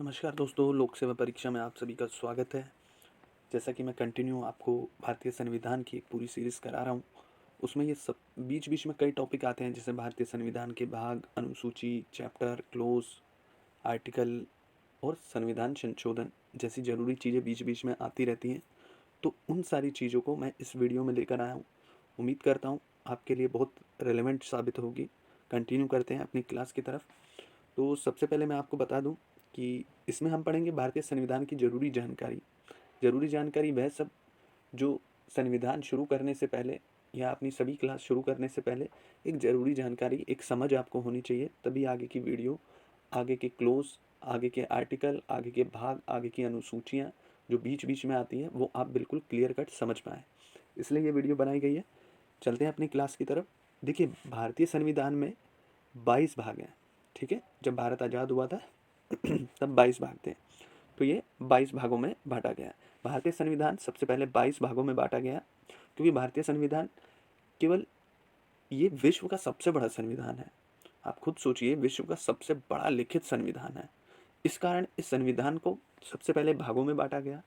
नमस्कार दोस्तों, लोक सेवा परीक्षा में आप सभी का स्वागत है। जैसा कि मैं कंटिन्यू आपको भारतीय संविधान की एक पूरी सीरीज़ करा रहा हूँ, उसमें ये सब बीच-बीच में कई टॉपिक आते हैं, जैसे भारतीय संविधान के भाग, अनुसूची, चैप्टर, क्लोज़, आर्टिकल और संविधान संशोधन जैसी ज़रूरी चीज़ें बीच-बीच में आती रहती हैं। तो उन सारी चीज़ों को मैं इस वीडियो में लेकर आया हूँ। उम्मीद करता हूँ आपके लिए बहुत रेलेवेंट साबित होगी। कंटिन्यू करते हैं अपनी क्लास की तरफ। तो सबसे पहले मैं आपको बता दूं कि इसमें हम पढ़ेंगे भारतीय संविधान की ज़रूरी जानकारी। ज़रूरी जानकारी वह सब जो संविधान शुरू करने से पहले या अपनी सभी क्लास शुरू करने से पहले एक ज़रूरी जानकारी, एक समझ आपको होनी चाहिए, तभी आगे की वीडियो, आगे के क्लोज, आगे के आर्टिकल, आगे के भाग, आगे की अनुसूचियाँ जो बीच बीच में आती हैं वो आप बिल्कुल क्लियर कट समझ पाएँ। इसलिए ये वीडियो बनाई गई है। चलते हैं अपनी क्लास की तरफ। देखिए, भारतीय संविधान में 22 भाग हैं। ठीक है, जब भारत आज़ाद हुआ था तब 22 भाग थे। तो ये 22 भागों में बांटा गया। भारतीय संविधान सबसे पहले 22 भागों में बांटा गया क्योंकि भारतीय संविधान केवल ये विश्व का सबसे बड़ा संविधान है। आप खुद सोचिए, विश्व का सबसे बड़ा लिखित संविधान है। इस कारण इस संविधान को सबसे पहले भागों में बांटा गया।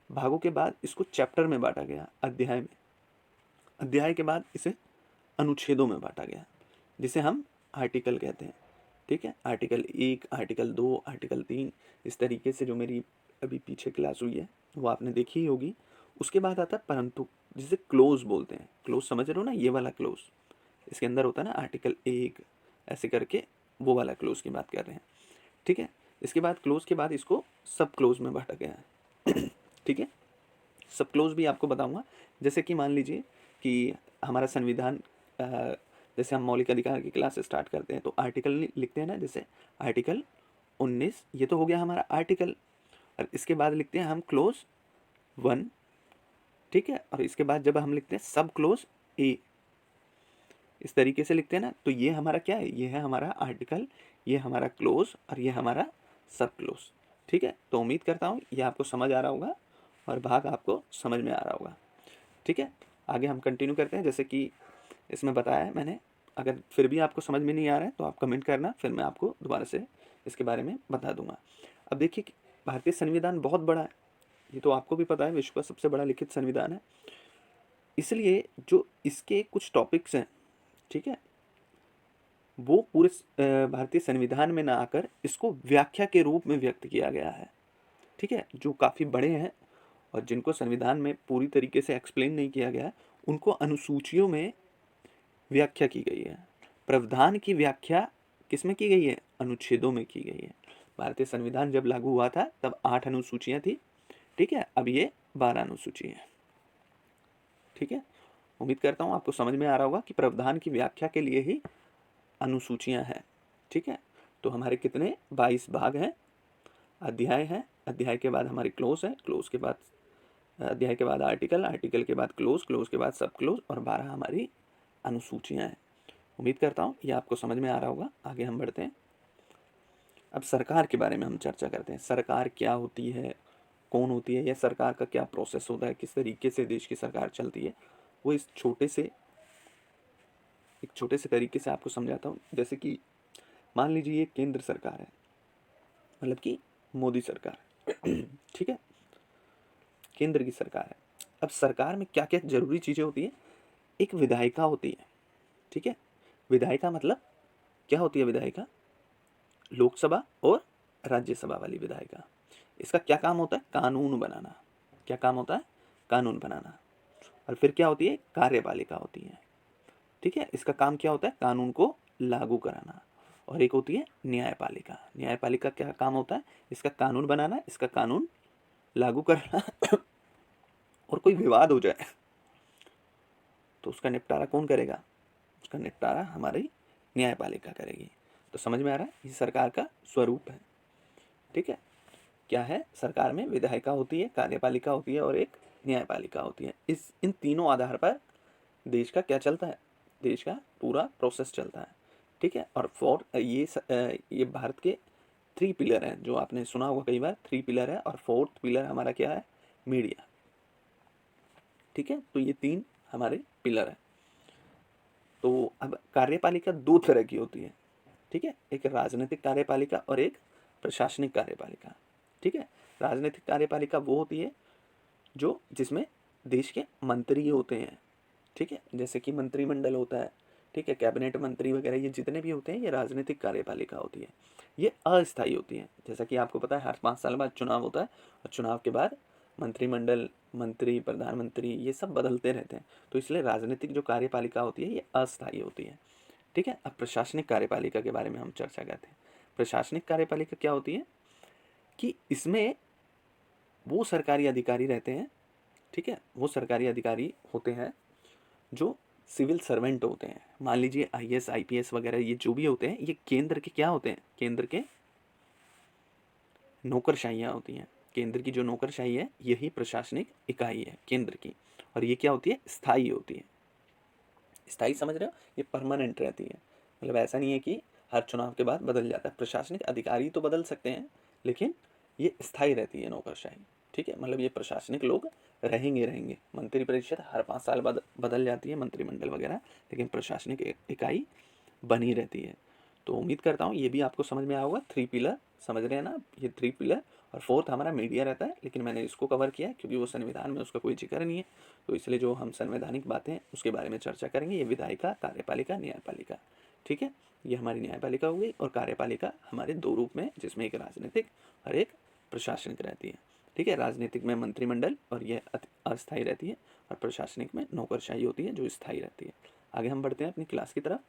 भागों के बाद इसको चैप्टर में बांटा गया, अध्याय में। अध्याय के बाद इसे अनुच्छेदों में बांटा गया, जिसे हम आर्टिकल कहते हैं। ठीक है, आर्टिकल 1, आर्टिकल 2, आर्टिकल 3, इस तरीके से जो मेरी अभी पीछे क्लास हुई है वो आपने देखी ही होगी। उसके बाद आता है परंतु, जिसे क्लोज बोलते हैं। क्लोज समझ रहे हो ना, ये वाला क्लोज। इसके अंदर होता है ना आर्टिकल 1, ऐसे करके वो वाला क्लोज की बात कर रहे हैं। ठीक है, इसके बाद क्लोज के बाद इसको सब क्लोज में बांटा गया है। ठीक है, सब क्लोज भी आपको बताऊंगा। जैसे कि मान लीजिए कि हमारा संविधान, जैसे हम मौलिक अधिकार की क्लास स्टार्ट करते हैं तो आर्टिकल लिखते हैं ना, जैसे आर्टिकल 19, ये तो हो गया हमारा आर्टिकल। और इसके बाद लिखते हैं हम क्लोज 1। ठीक है, और इसके बाद जब हम लिखते हैं सब क्लोज ए, इस तरीके से लिखते हैं ना, तो ये हमारा क्या है, ये है हमारा आर्टिकल, ये हमारा क्लोज और ये हमारा सब क्लोज। ठीक है, तो उम्मीद करता हूँ ये आपको समझ आ रहा होगा और भाग आपको समझ में आ रहा होगा। ठीक है, आगे हम कंटिन्यू करते हैं। जैसे कि इसमें बताया है मैंने, अगर फिर भी आपको समझ में नहीं आ रहा है तो आप कमेंट करना, फिर मैं आपको दोबारा से इसके बारे में बता दूंगा। अब देखिए कि भारतीय संविधान बहुत बड़ा है, ये तो आपको भी पता है, विश्व का सबसे बड़ा लिखित संविधान है। इसलिए जो इसके कुछ टॉपिक्स हैं, ठीक है, वो पूरे भारतीय संविधान में ना आकर इसको व्याख्या के रूप में व्यक्त किया गया है। ठीक है, जो काफ़ी बड़े हैं और जिनको संविधान में पूरी तरीके से एक्सप्लेन नहीं किया गया है, उनको अनुसूचियों में व्याख्या की गई है। प्रावधान की व्याख्या किसमें की गई है? अनुच्छेदों में की गई है। भारतीय संविधान जब लागू हुआ था तब 8 अनुसूचियां थी। ठीक है, अब ये 12 अनुसूची है। ठीक है, उम्मीद करता हूँ आपको समझ में आ रहा होगा कि प्रावधान की व्याख्या के लिए ही अनुसूचियां हैं। ठीक है, तो हमारे कितने 22 भाग हैं, अध्याय हैं, अध्याय के बाद हमारी क्लोज है, क्लोज के बाद अध्याय के बाद आर्टिकल, आर्टिकल के बाद क्लोज, क्लोज के बाद सब क्लोज और 12 हमारी अनुसूचियां हैं। उम्मीद करता हूँ ये आपको समझ में आ रहा होगा। आगे हम बढ़ते हैं। अब सरकार के बारे में हम चर्चा करते हैं। सरकार क्या होती है, कौन होती है, या सरकार का क्या प्रोसेस होता है, किस तरीके से देश की सरकार चलती है, वो इस एक छोटे से तरीके से आपको समझाता हूँ। जैसे कि मान लीजिए ये केंद्र सरकार है, मतलब कि मोदी सरकार। ठीक है, केंद्र की सरकार है। अब सरकार में क्या क्या जरूरी चीज़ें होती है? एक विधायिका होती है। ठीक है, विधायिका मतलब क्या होती है? विधायिका लोकसभा और राज्यसभा वाली विधायिका। इसका क्या काम होता है? कानून बनाना। क्या काम होता है? कानून बनाना। और फिर क्या होती है? कार्यपालिका होती है। ठीक है, इसका काम क्या होता है? कानून को लागू कराना। और एक होती है न्यायपालिका। न्यायपालिका क्या काम होता है? इसका कानून बनाना, इसका कानून लागू करना। और कोई विवाद हो जाए तो उसका निपटारा कौन करेगा? उसका निपटारा हमारी न्यायपालिका करेगी। तो समझ में आ रहा है, ये सरकार का स्वरूप है। ठीक है, क्या है? सरकार में विधायिका होती है, कार्यपालिका होती है और एक न्यायपालिका होती है। इस इन तीनों आधार पर देश का क्या चलता है? देश का पूरा प्रोसेस चलता है। ठीक है, और ये भारत के 3 पिलर हैं, जो आपने सुना होगा कई बार। 3 पिलर है और 4th पिलर हमारा क्या है? मीडिया। ठीक है, तो ये 3 हमारे पिलर है। तो अब कार्यपालिका 2 तरह की होती है। ठीक है, एक राजनीतिक कार्यपालिका और एक प्रशासनिक कार्यपालिका। ठीक है, राजनीतिक कार्यपालिका वो होती है जो जिसमें देश के मंत्री होते हैं। ठीक है, जैसे कि मंत्रिमंडल होता है, ठीक है, कैबिनेट मंत्री वगैरह, ये जितने भी होते हैं ये राजनीतिक कार्यपालिका होती है। ये अस्थायी होती है, जैसा कि आपको पता है हर 5 साल बाद चुनाव होता है और चुनाव के बाद मंत्रिमंडल, मंत्री, प्रधानमंत्री ये सब बदलते रहते हैं। तो इसलिए राजनीतिक जो कार्यपालिका होती है ये अस्थायी होती है। ठीक है, अब प्रशासनिक कार्यपालिका के बारे में हम चर्चा करते हैं। प्रशासनिक कार्यपालिका क्या होती है कि इसमें वो सरकारी अधिकारी रहते हैं, ठीक है, वो सरकारी अधिकारी होते हैं जो सिविल सर्वेंट होते हैं। मान लीजिए आईएएस, आईपीएस वगैरह ये जो भी होते हैं ये केंद्र के क्या होते हैं, केंद्र के नौकरशाहियाँ होती हैं। केंद्र की जो नौकरशाही है यही प्रशासनिक इकाई है केंद्र की, और ये क्या होती है, स्थायी होती है। स्थायी समझ रहे हो, ये परमानेंट रहती है, मतलब ऐसा नहीं है कि हर चुनाव के बाद बदल जाता है। प्रशासनिक अधिकारी तो बदल सकते हैं लेकिन ये स्थायी रहती है नौकरशाही। ठीक है, मतलब ये प्रशासनिक लोग रहेंगे। मंत्रिपरिषद हर 5 साल बाद बदल जाती है, मंत्रिमंडल वगैरह, लेकिन प्रशासनिक इकाई बनी रहती है। तो उम्मीद करता हूँ ये भी आपको समझ में आया होगा। 3 पिलर समझ रहे हैं ना, ये 3 पिलर, और 4th हमारा मीडिया रहता है, लेकिन मैंने इसको कवर किया है क्योंकि वो संविधान में उसका कोई जिक्र नहीं है। तो इसलिए जो हम संवैधानिक बातें हैं उसके बारे में चर्चा करेंगे। ये विधायिका, कार्यपालिका, न्यायपालिका। ठीक है, ये हमारी न्यायपालिका हो गई, और कार्यपालिका हमारे 2 रूप में, जिसमें एक राजनीतिक और एक प्रशासनिक रहती है। ठीक है, राजनीतिक में मंत्रिमंडल और ये अस्थायी रहती है, और प्रशासनिक में नौकरशाही होती है जो स्थायी रहती है। आगे हम बढ़ते हैं अपनी क्लास की तरफ।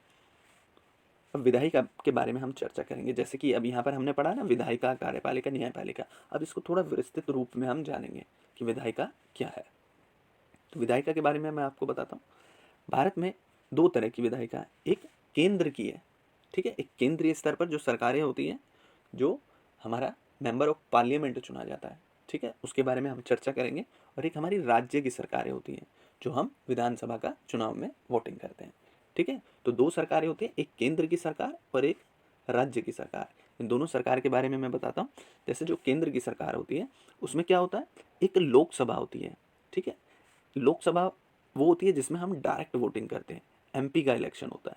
अब विधायिका के बारे में हम चर्चा करेंगे। जैसे कि अब यहाँ पर हमने पढ़ा ना, विधायिका, कार्यपालिका, न्यायपालिका। अब इसको थोड़ा विस्तृत रूप में हम जानेंगे कि विधायिका क्या है। तो विधायिका के बारे में मैं आपको बताता हूँ। भारत में 2 तरह की विधायिका है। एक केंद्र की है, ठीक है, एक केंद्रीय स्तर पर जो सरकारें होती हैं, जो हमारा मेंबर ऑफ पार्लियामेंट चुना जाता है, ठीक है, उसके बारे में हम चर्चा करेंगे। और एक हमारी राज्य की सरकारें होती हैं जो हम विधानसभा का चुनाव में वोटिंग करते हैं। ठीक है, तो 2 सरकारें होती हैं, एक केंद्र की सरकार और एक राज्य की सरकार। इन दोनों सरकार के बारे में मैं बताता हूँ। जैसे जो केंद्र की सरकार होती है उसमें क्या होता है, एक लोकसभा होती है। ठीक है, लोकसभा वो होती है जिसमें हम डायरेक्ट वोटिंग करते हैं। एमपी का इलेक्शन होता है,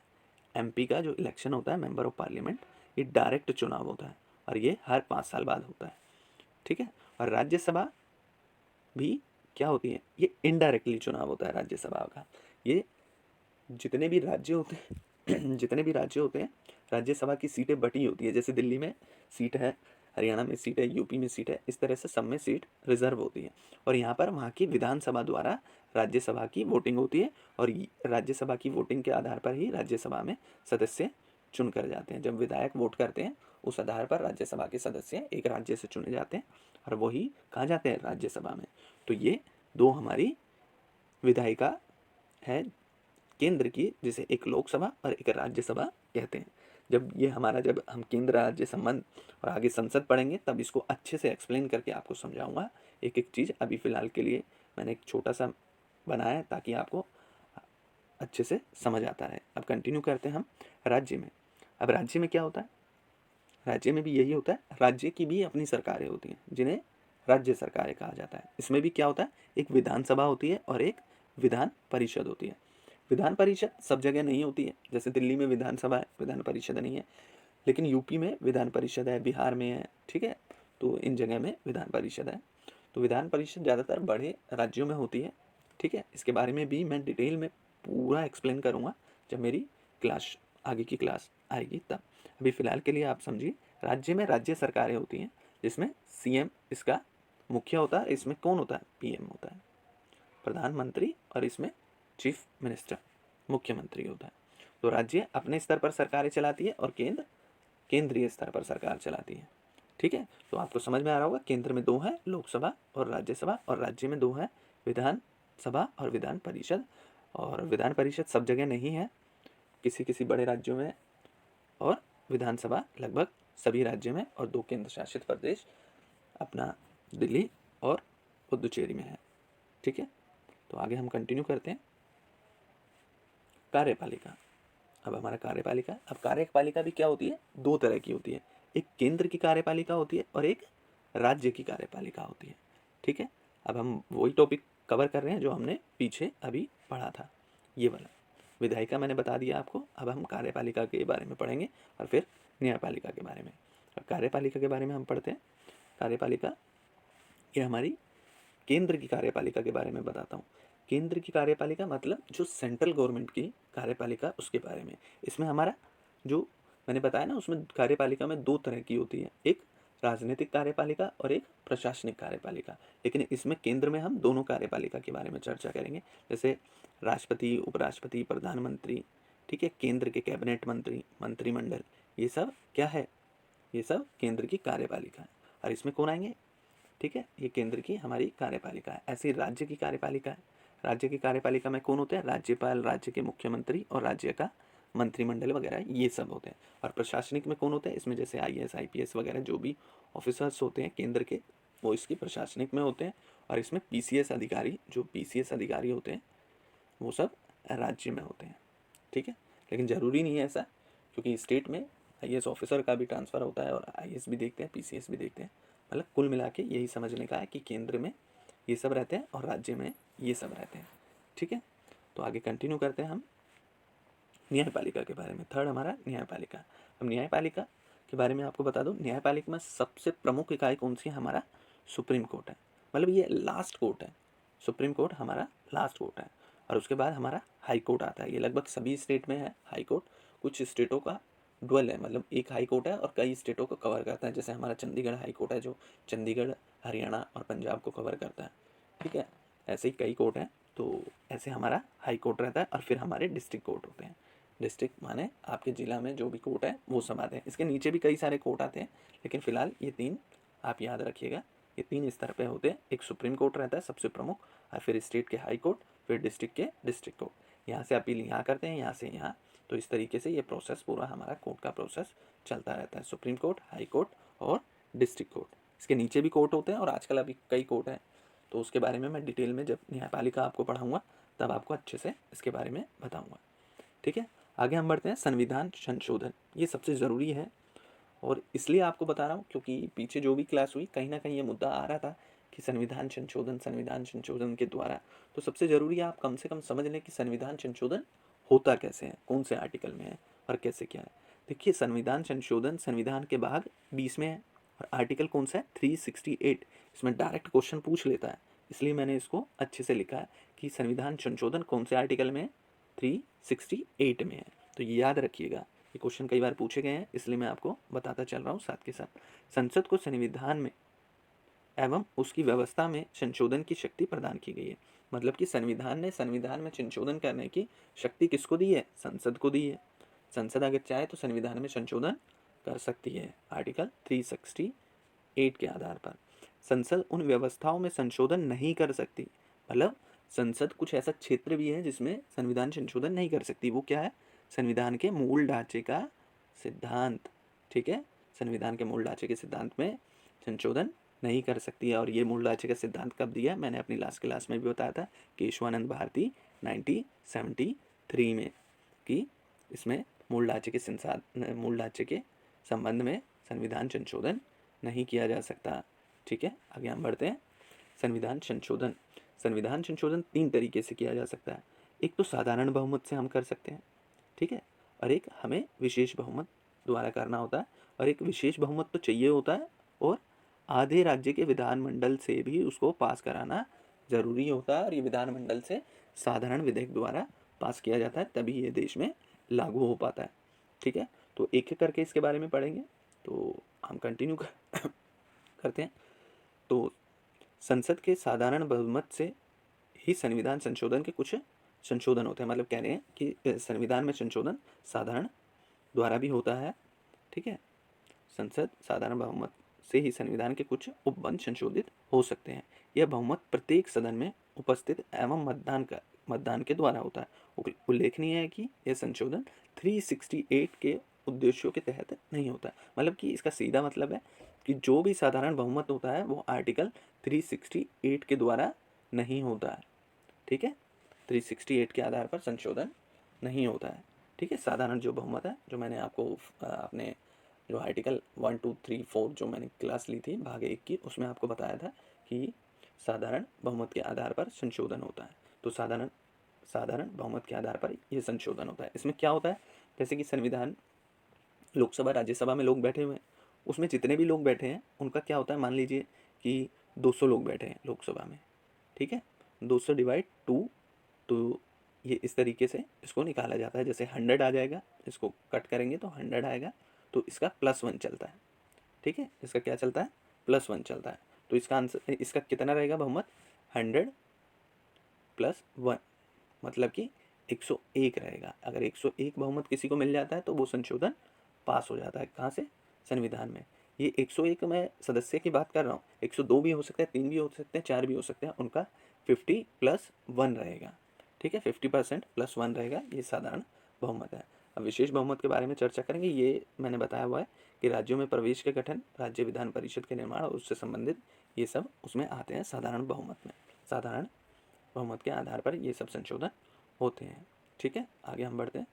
एमपी का जो इलेक्शन होता है, मेंबर ऑफ पार्लियामेंट, ये डायरेक्ट चुनाव होता है और ये हर 5 साल बाद होता है। ठीक है, और राज्यसभा भी क्या होती है, ये इनडायरेक्टली चुनाव होता है राज्यसभा का। ये जितने भी राज्य होते हैं जितने भी राज्य होते हैं, राज्यसभा की सीटें बटी होती है। जैसे दिल्ली में सीट है, हरियाणा में सीट है, यूपी में सीट है, इस तरह से सब में सीट रिजर्व होती है। और यहाँ पर वहाँ की विधानसभा द्वारा राज्यसभा की वोटिंग होती है, और राज्यसभा की वोटिंग के आधार पर ही राज्यसभा में सदस्य चुन कर जाते हैं। जब विधायक वोट करते हैं उस आधार पर राज्यसभा के सदस्य एक राज्य से चुने जाते हैं और वही कहाँ जाते हैं, राज्यसभा में। तो ये 2 हमारी विधायिका है केंद्र की, जिसे एक लोकसभा और एक राज्यसभा कहते हैं। जब हम केंद्र राज्य संबंध और आगे संसद पढ़ेंगे तब इसको अच्छे से एक्सप्लेन करके आपको समझाऊंगा एक एक चीज़। अभी फ़िलहाल के लिए मैंने एक छोटा सा बनाया है ताकि आपको अच्छे से समझ आता रहे। अब कंटिन्यू करते हैं हम राज्य में। अब राज्य में क्या होता है, राज्य में भी यही होता है। राज्य की भी अपनी सरकारें होती हैं जिन्हें राज्य सरकारें कहा जाता है। इसमें भी क्या होता है, एक विधानसभा होती है और एक विधान परिषद होती है। विधान परिषद सब जगह नहीं होती है, जैसे दिल्ली में विधानसभा है, विधान परिषद नहीं है, लेकिन यूपी में विधान परिषद है, बिहार में है। ठीक है, तो इन जगह में विधान परिषद है। तो विधान परिषद ज़्यादातर बड़े राज्यों में होती है। ठीक है, इसके बारे में भी मैं डिटेल में पूरा एक्सप्लेन करूँगा जब मेरी क्लास, आगे की क्लास आएगी तब। अभी फ़िलहाल के लिए आप समझिए, राज्य में राज्य सरकारें होती हैं जिसमें सीएम इसका मुखिया होता है। इसमें कौन होता है, पीएम होता है, प्रधानमंत्री, और इसमें चीफ मिनिस्टर, मुख्यमंत्री होता है। तो राज्य अपने स्तर पर सरकारें चलाती है और केंद्र केंद्रीय स्तर पर सरकार चलाती है। ठीक है, तो आपको समझ में आ रहा होगा, केंद्र में 2 है, लोकसभा और राज्यसभा, और राज्य में 2 है, विधान सभा और विधान परिषद। और विधान परिषद सब जगह नहीं है, किसी किसी बड़े राज्यों में, और विधानसभा लगभग सभी राज्यों में, और 2 केंद्र शासित प्रदेश अपना दिल्ली और पुदुचेरी में है। ठीक है, तो आगे हम कंटिन्यू करते हैं। कार्यपालिका, अब हमारा कार्यपालिका, अब कार्यपालिका भी क्या होती है, 2 तरह की होती है। एक केंद्र की कार्यपालिका होती है और एक राज्य की कार्यपालिका होती है। ठीक है, अब हम वही टॉपिक कवर कर रहे हैं जो हमने पीछे अभी पढ़ा था, ये वाला। विधायिका मैंने बता दिया आपको, अब हम कार्यपालिका के बारे में पढ़ेंगे और फिर न्यायपालिका के बारे में। कार्यपालिका के बारे में हम पढ़ते हैं। कार्यपालिका ये हमारी केंद्र की कार्यपालिका के बारे में बताता हूँ। केंद्र की कार्यपालिका मतलब जो सेंट्रल गवर्नमेंट की कार्यपालिका, उसके बारे में। इसमें हमारा जो मैंने बताया ना, उसमें कार्यपालिका में दो तरह की होती है, एक राजनीतिक कार्यपालिका और एक प्रशासनिक कार्यपालिका। लेकिन इसमें केंद्र में हम दोनों कार्यपालिका के बारे में चर्चा करेंगे, जैसे राष्ट्रपति, उपराष्ट्रपति, प्रधानमंत्री, ठीक है, केंद्र के कैबिनेट मंत्री, मंत्रिमंडल, ये सब क्या है, ये सब केंद्र की कार्यपालिका है। और इसमें कौन आएंगे, ठीक है, ये केंद्र की हमारी कार्यपालिका है। ऐसे ही राज्य की कार्यपालिका है। राज्य की कार्यपालिका में कौन होते हैं, राज्यपाल, राज्य के मुख्यमंत्री और राज्य का मंत्रिमंडल वगैरह, ये सब होते हैं। और प्रशासनिक में कौन होते हैं, इसमें जैसे IAS IPS वगैरह जो भी ऑफिसर्स होते हैं केंद्र के, वो इसकी प्रशासनिक में होते हैं। और इसमें PCS अधिकारी, जो PCS अधिकारी होते हैं, वो सब राज्य में होते हैं, ठीक है। लेकिन ज़रूरी नहीं है ऐसा, क्योंकि स्टेट में IAS ऑफिसर का भी ट्रांसफ़र होता है और IAS भी देखते हैं, PCS भी देखते हैं। मतलब कुल मिला के यही समझने का है कि केंद्र में ये सब रहते हैं और राज्य में ये सब रहते हैं, ठीक है। तो आगे कंटिन्यू करते हैं हम न्यायपालिका के बारे में। थर्ड हमारा न्यायपालिका। हम न्यायपालिका के बारे में आपको बता दूं, न्यायपालिका में सबसे प्रमुख इकाई कौन सी है, हमारा सुप्रीम कोर्ट है। मतलब ये लास्ट कोर्ट है, सुप्रीम कोर्ट हमारा लास्ट कोर्ट है। और उसके बाद हमारा हाई कोर्ट आता है। ये लगभग सभी स्टेट में है हाई कोर्ट। कुछ स्टेटों का डुअल है, मतलब एक हाई कोर्ट है और कई स्टेटों को कवर करता है। जैसे हमारा चंडीगढ़ हाई कोर्ट है, जो चंडीगढ़, हरियाणा और पंजाब को कवर करता है, ठीक है। ऐसे ही कई कोर्ट हैं। तो ऐसे हमारा हाई कोर्ट रहता है और फिर हमारे डिस्ट्रिक्ट कोर्ट होते हैं। डिस्ट्रिक्ट माने आपके ज़िला में जो भी कोर्ट है वो सब आते हैं। इसके नीचे भी कई सारे कोर्ट आते हैं, लेकिन फ़िलहाल ये तीन आप याद रखिएगा। ये तीन स्तर पे होते हैं। एक सुप्रीम कोर्ट रहता है सबसे प्रमुख, और फिर स्टेट के हाई कोर्ट, फिर डिस्ट्रिक्ट के डिस्ट्रिक्ट कोर्ट। यहाँ से अपील यहाँ करते हैं, यहाँ से यहाँ। तो इस तरीके से ये प्रोसेस पूरा हमारा कोर्ट का प्रोसेस चलता रहता है, सुप्रीम कोर्ट, हाई कोर्ट और डिस्ट्रिक्ट कोर्ट। इसके नीचे भी कोर्ट होते हैं और आजकल अभी कई कोर्ट हैं। तो उसके बारे में मैं डिटेल में जब न्यायपालिका आपको पढ़ाऊँगा तब आपको अच्छे से इसके बारे में बताऊँगा, ठीक है। आगे हम बढ़ते हैं संविधान संशोधन। ये सबसे ज़रूरी है और इसलिए आपको बता रहा हूँ क्योंकि पीछे जो भी क्लास हुई कहीं ना कहीं ये मुद्दा आ रहा था कि संविधान संशोधन के द्वारा। तो सबसे ज़रूरी है आप कम से कम समझ लें कि संविधान संशोधन होता कैसे है, कौन से आर्टिकल में है और कैसे क्या है। देखिए, संविधान संशोधन संविधान के भाग 20 में है और आर्टिकल कौन सा है, 368। इसमें डायरेक्ट क्वेश्चन पूछ लेता है, इसलिए मैंने इसको अच्छे से लिखा है कि संविधान संशोधन कौन से आर्टिकल में है, 368 में है। तो ये याद रखिएगा, ये क्वेश्चन कई बार पूछे गए हैं, इसलिए मैं आपको बताता चल रहा हूँ साथ के साथ। संसद को संविधान में एवं उसकी व्यवस्था में संशोधन की शक्ति प्रदान की गई है। मतलब कि संविधान ने संविधान में संशोधन करने की शक्ति किसको दी है, संसद को दी है। संसद अगर चाहे तो संविधान में संशोधन कर सकती है आर्टिकल 368 के आधार पर। संसद उन व्यवस्थाओं में संशोधन नहीं कर सकती, मतलब संसद कुछ ऐसा क्षेत्र भी है जिसमें संविधान संशोधन नहीं कर सकती। वो क्या है, संविधान के मूल ढांचे का सिद्धांत, ठीक है। संविधान के मूल ढांचे के सिद्धांत में संशोधन नहीं कर सकती है। और ये मूल ढांचे का सिद्धांत कब दिया, मैंने अपनी लास्ट क्लास में भी बताया था, केशवानंद भारती 1973 में, कि इसमें मूल ढांचे के संबंध में संविधान संशोधन नहीं किया जा सकता, ठीक है। आगे हम बढ़ते हैं। संविधान संशोधन 3 तरीके से किया जा सकता है। एक तो साधारण बहुमत से हम कर सकते हैं, ठीक है, और एक हमें विशेष बहुमत द्वारा करना होता है। और एक विशेष बहुमत तो चाहिए होता है और आधे राज्य के विधानमंडल से भी उसको पास कराना ज़रूरी होता है। और ये विधानमंडल से साधारण विधेयक द्वारा पास किया जाता है, तभी ये देश में लागू हो पाता है, ठीक है। तो एक एक करके इसके बारे में पढ़ेंगे। तो हम कंटिन्यू करते हैं। तो संसद के साधारण बहुमत से ही संविधान संशोधन के कुछ संशोधन होते हैं। मतलब कह रहे हैं कि संविधान में संशोधन साधारण द्वारा भी होता है, ठीक है। संसद साधारण बहुमत से ही संविधान के कुछ उपबंध संशोधित हो सकते हैं। यह बहुमत प्रत्येक सदन में उपस्थित एवं मतदान के द्वारा होता है। उल्लेखनीय है कि यह संशोधन 368 के उद्देश्यों के तहत नहीं होता है। मतलब कि इसका सीधा मतलब है कि जो भी साधारण बहुमत होता है वो आर्टिकल 368 के द्वारा नहीं होता है, ठीक है। 368 के आधार पर संशोधन नहीं होता है, ठीक है। साधारण जो बहुमत है, जो मैंने आपको अपने जो आर्टिकल 1, 2, 3, 4 जो मैंने क्लास ली थी भाग 1 की, उसमें आपको बताया था कि साधारण बहुमत के आधार पर संशोधन होता है। तो साधारण बहुमत के आधार पर यह संशोधन होता है। इसमें क्या होता है, जैसे कि संविधान, लोकसभा राज्यसभा में लोग बैठे हुए हैं, उसमें जितने भी लोग बैठे हैं उनका क्या होता है, मान लीजिए कि 200 लोग बैठे हैं लोकसभा में, ठीक है, 200 डिवाइड 2, तो ये इस तरीके से इसको निकाला जाता है। जैसे 100 आ जाएगा, इसको कट करेंगे तो 100 आएगा, तो इसका +1 चलता है, ठीक है, इसका क्या चलता है, +1 चलता है। तो इसका आंसर, इसका कितना रहेगा बहुमत, 100 + 1, मतलब कि 101 रहेगा। अगर 101 बहुमत किसी को मिल जाता है तो वो संशोधन पास हो जाता है। कहाँ से, संविधान में। ये 101 मैं सदस्य की बात कर रहा हूँ, 102 भी हो सकता है, 3 भी हो सकते हैं, 4 भी हो सकते हैं, उनका 50 + 1 रहेगा, ठीक है, 50% + 1 रहेगा, ये साधारण बहुमत है। अब विशेष बहुमत के बारे में चर्चा करेंगे। ये मैंने बताया हुआ है कि राज्यों में प्रवेश के गठन, राज्य विधान परिषद के निर्माण और उससे संबंधित ये सब उसमें आते हैं साधारण बहुमत में। साधारण बहुमत के आधार पर ये सब संशोधन होते हैं, ठीक है। आगे हम बढ़ते हैं।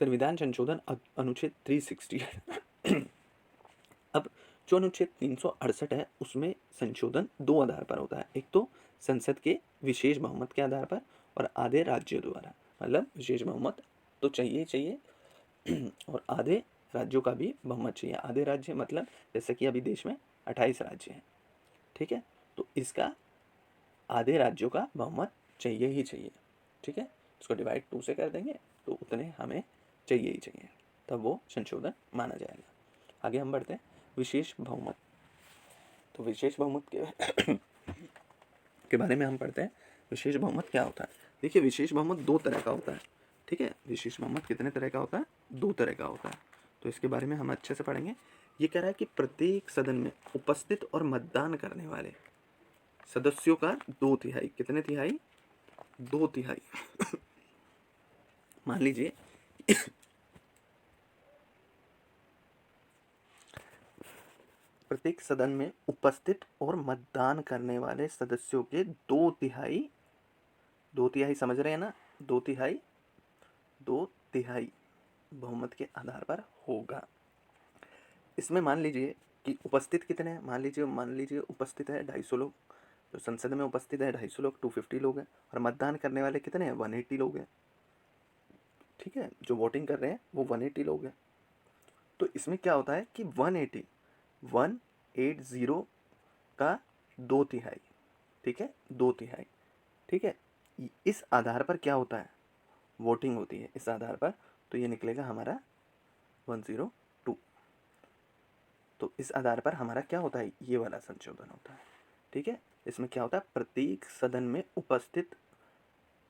संविधान संशोधन अनुच्छेद 360 अब जो अनुच्छेद 368 है उसमें संशोधन 2 आधार पर होता है। एक तो संसद के विशेष बहुमत के आधार पर और आधे राज्यों द्वारा। मतलब विशेष बहुमत तो चाहिए चाहिए और आधे राज्यों का भी बहुमत चाहिए। आधे राज्य मतलब जैसे कि अभी देश में 28 राज्य हैं, ठीक है, तो इसका आधे राज्यों का बहुमत चाहिए ही चाहिए, ठीक है। इसको डिवाइड 2 से कर देंगे तो उतने हमें चाहिए ही चाहिए, तब वो संशोधन माना जाएगा। आगे हम बढ़ते हैं। विशेष बहुमत, तो विशेष बहुमत के बारे में हम पढ़ते हैं। विशेष बहुमत क्या होता है। देखिए, विशेष बहुमत 2 तरह का होता है, ठीक है। विशेष बहुमत कितने तरह का होता है, 2 तरह का होता है, तो इसके बारे में हम अच्छे से पढ़ेंगे। ये कह रहा है कि प्रत्येक सदन में उपस्थित और मतदान करने वाले सदस्यों का 2/3, कितने तिहाई, 2/3 मान लीजिए प्रत्येक सदन में उपस्थित और मतदान करने वाले सदस्यों के 2/3, 2/3 समझ रहे हैं ना, 2/3, 2/3 बहुमत के आधार पर होगा। इसमें मान लीजिए कि उपस्थित कितने हैं, मान लीजिए उपस्थित है 250 लोग, तो संसद में उपस्थित है 250 लोग, 250 लोग हैं, और मतदान करने वाले कितने हैं, 180 लोग हैं, ठीक है, जो वोटिंग कर रहे हैं वो 180 लोग हैं। तो इसमें क्या होता है कि 180 का 2/3, ठीक है, 2/3, ठीक है, इस आधार पर क्या होता है, वोटिंग होती है इस आधार पर, तो ये निकलेगा हमारा 102। तो इस आधार पर हमारा क्या होता है, ये वाला संशोधन होता है, ठीक है। इसमें क्या होता है, प्रत्येक सदन में उपस्थित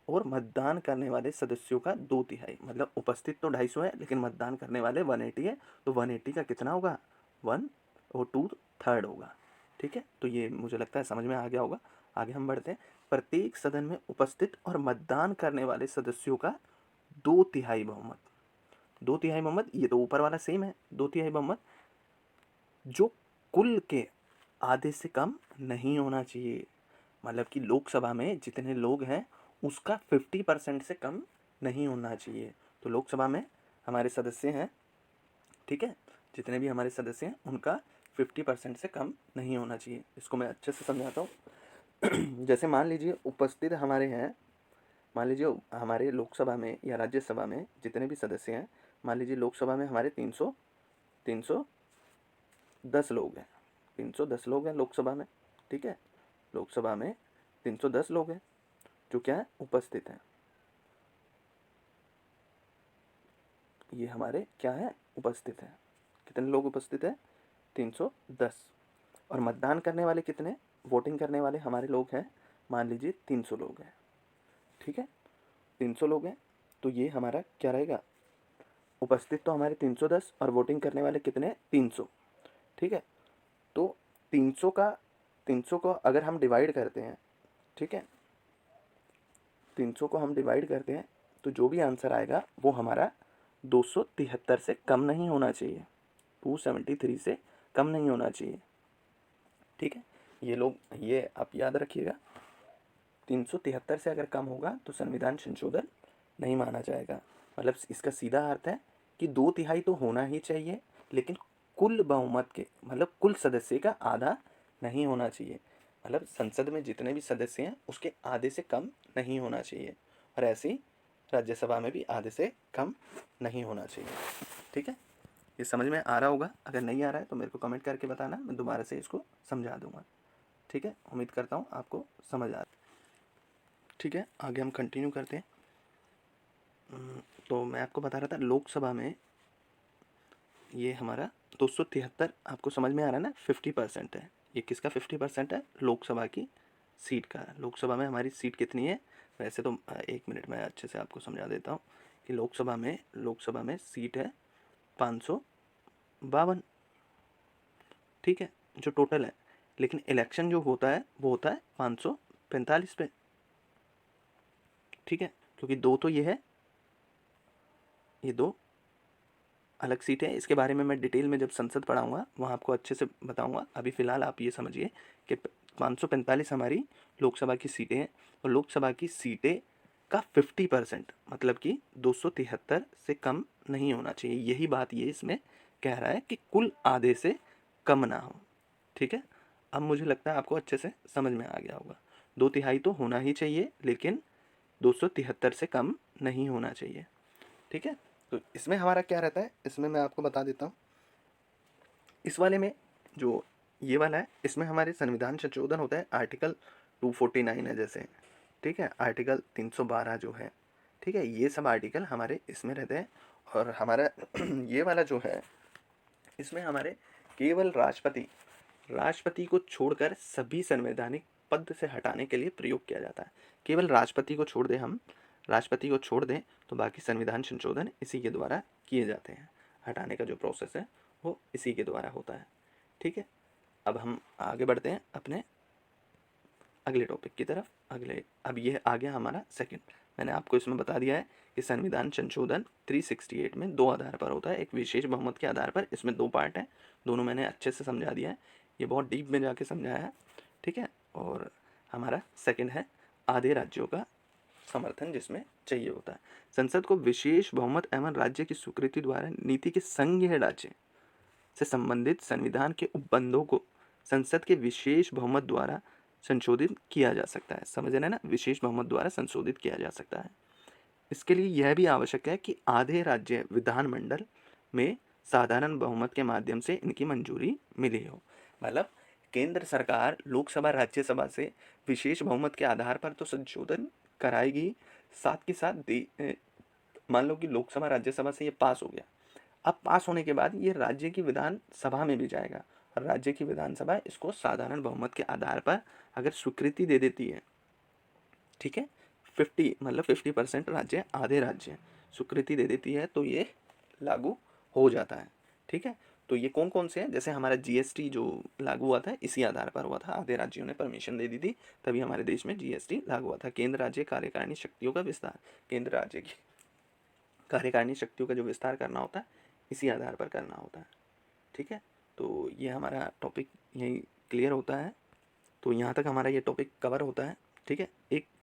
और मतदान करने वाले सदस्यों का 2/3, मतलब उपस्थित तो 250 है लेकिन मतदान करने वाले 180 है, तो 180 का कितना होगा, 1/2 होगा, ठीक है। तो ये मुझे लगता है समझ में आ गया होगा। आगे हम बढ़ते हैं। प्रत्येक सदन में उपस्थित और मतदान करने वाले सदस्यों का 2/3 बहुमत, 2/3 बहुमत, ये तो ऊपर वाला सेम है, 2/3 बहुमत जो कुल के आधे से कम नहीं होना चाहिए। मतलब कि लोकसभा में जितने लोग हैं उसका 50% से कम नहीं होना चाहिए। तो लोकसभा में हमारे सदस्य हैं, ठीक है, जितने भी हमारे सदस्य हैं उनका 50% से कम नहीं होना चाहिए। इसको मैं अच्छे से समझाता हूँ। जैसे मान लीजिए उपस्थित हमारे हैं, मान लीजिए हमारे लोकसभा में या राज्यसभा में जितने भी सदस्य हैं, मान लीजिए लोकसभा में हमारे 310 लोग हैं, 310 लोग हैं लोकसभा में, ठीक है, लोकसभा में 310 लोग हैं जो क्या है, उपस्थित हैं। ये हमारे क्या है, उपस्थित हैं। कितने लोग उपस्थित हैं, 310। और मतदान करने वाले कितने, वोटिंग करने वाले हमारे लोग हैं, मान लीजिए 300 लोग हैं, ठीक है, 300 लोग हैं। तो ये हमारा क्या रहेगा, उपस्थित तो हमारे 310 और वोटिंग करने वाले कितने, 300, ठीक है। तो 300 को अगर हम डिवाइड करते हैं, ठीक है, 300 को हम डिवाइड करते हैं तो जो भी आंसर आएगा वो हमारा 273 से कम नहीं होना चाहिए, 273 से कम नहीं होना चाहिए, ठीक है। ये लोग, ये आप याद रखिएगा, 373 से अगर कम होगा तो संविधान संशोधन नहीं माना जाएगा। मतलब इसका सीधा अर्थ है कि 2/3 तो होना ही चाहिए, लेकिन कुल बहुमत के, मतलब कुल सदस्य का आधा नहीं होना चाहिए। मतलब संसद में जितने भी सदस्य हैं उसके आधे से कम नहीं होना चाहिए, और ऐसे ही राज्यसभा में भी आधे से कम नहीं होना चाहिए, ठीक है। ये समझ में आ रहा होगा। अगर नहीं आ रहा है तो मेरे को कमेंट करके बताना, मैं दोबारा से इसको समझा दूंगा। ठीक है, उम्मीद करता हूँ आपको समझ आ रहा है। ठीक है, आगे हम कंटिन्यू करते हैं। तो मैं आपको बता रहा था लोकसभा में ये हमारा 273 आपको समझ में आ रहा है ना, 50% है। ये किसका 50% है? लोकसभा की सीट का। लोकसभा में हमारी सीट कितनी है? वैसे तो 1 मिनट में अच्छे से आपको समझा देता हूँ कि लोकसभा में सीट है 552। ठीक है, जो टोटल है। लेकिन इलेक्शन जो होता है वो होता है 545 पे। ठीक है, क्योंकि दो तो ये है, ये दो अलग सीट है। इसके बारे में मैं डिटेल में जब संसद पढ़ाऊँगा वहाँ आपको अच्छे से बताऊँगा। अभी फ़िलहाल आप ये समझिए कि 545 हमारी लोकसभा की सीटें हैं, और लोकसभा की सीटें का 50% मतलब कि 273 से कम नहीं होना चाहिए। यही बात ये इसमें कह रहा है कि कुल आधे से कम ना हो। ठीक है, अब मुझे लगता है आपको अच्छे से समझ में आ गया होगा। 2/3 तो होना ही चाहिए, लेकिन 273 से कम नहीं होना चाहिए। ठीक है, तो इसमें हमारा क्या रहता है, इसमें मैं आपको बता देता हूँ। इस वाले में जो ये वाला है, इसमें हमारे संविधान संशोधन होता है। आर्टिकल 249 है जैसे, ठीक है, आर्टिकल 312 जो है, ठीक है, ये सब आर्टिकल हमारे इसमें रहते हैं। और हमारा ये वाला जो है, इसमें हमारे केवल राष्ट्रपति को छोड़कर सभी संवैधानिक पद से हटाने के लिए प्रयोग किया जाता है। केवल राष्ट्रपति को छोड़ दें तो बाकी संविधान संशोधन इसी के द्वारा किए जाते हैं। हटाने का जो प्रोसेस है वो इसी के द्वारा होता है। ठीक है, अब हम आगे बढ़ते हैं अपने अगले टॉपिक की तरफ। अब ये आ गया हमारा सेकंड। मैंने आपको इसमें बता दिया है कि संविधान संशोधन 368 में 2 आधार पर होता है। एक विशेष बहुमत के आधार पर, इसमें 2 पार्ट हैं, दोनों मैंने अच्छे से समझा दिया है। ये बहुत डीप में जाके समझाया है। ठीक है, और हमारा सेकंड है आधे राज्यों का समर्थन जिसमें चाहिए होता है। संसद को विशेष बहुमत एवं राज्य की स्वीकृति द्वारा नीति के संघीय राज्य से संबंधित संविधान के उपबंधों को संसद के विशेष बहुमत द्वारा संशोधित किया जा सकता है। समझ रहे हैं ना, विशेष बहुमत द्वारा संशोधित किया जा सकता है। इसके लिए यह भी आवश्यक है कि आधे राज्य विधानमंडल में साधारण बहुमत के माध्यम से इनकी मंजूरी मिली हो। मतलब केंद्र सरकार लोकसभा राज्यसभा से विशेष बहुमत के आधार पर तो संशोधन कराएगी, साथ के साथ मान लो कि लोकसभा राज्यसभा से ये पास हो गया। अब पास होने के बाद ये राज्य की विधानसभा में भी जाएगा, और राज्य की विधानसभा इसको साधारण बहुमत के आधार पर अगर स्वीकृति दे देती है, ठीक है, 50% राज्य, आधे राज्य स्वीकृति दे देती है, तो ये लागू हो जाता है। ठीक है, तो ये कौन कौन से हैं? जैसे हमारा जीएसटी जो लागू हुआ था इसी आधार पर हुआ था। आधे राज्यों ने परमिशन दे दी थी, तभी हमारे देश में जीएसटी लागू हुआ था। केंद्र राज्य कार्यकारिणी शक्तियों का विस्तार, केंद्र राज्य की कार्यकारिणी शक्तियों का जो विस्तार करना होता है इसी आधार पर करना होता है। ठीक है, तो ये हमारा टॉपिक यही क्लियर होता है। तो यहाँ तक हमारा ये टॉपिक कवर होता है। ठीक है, एक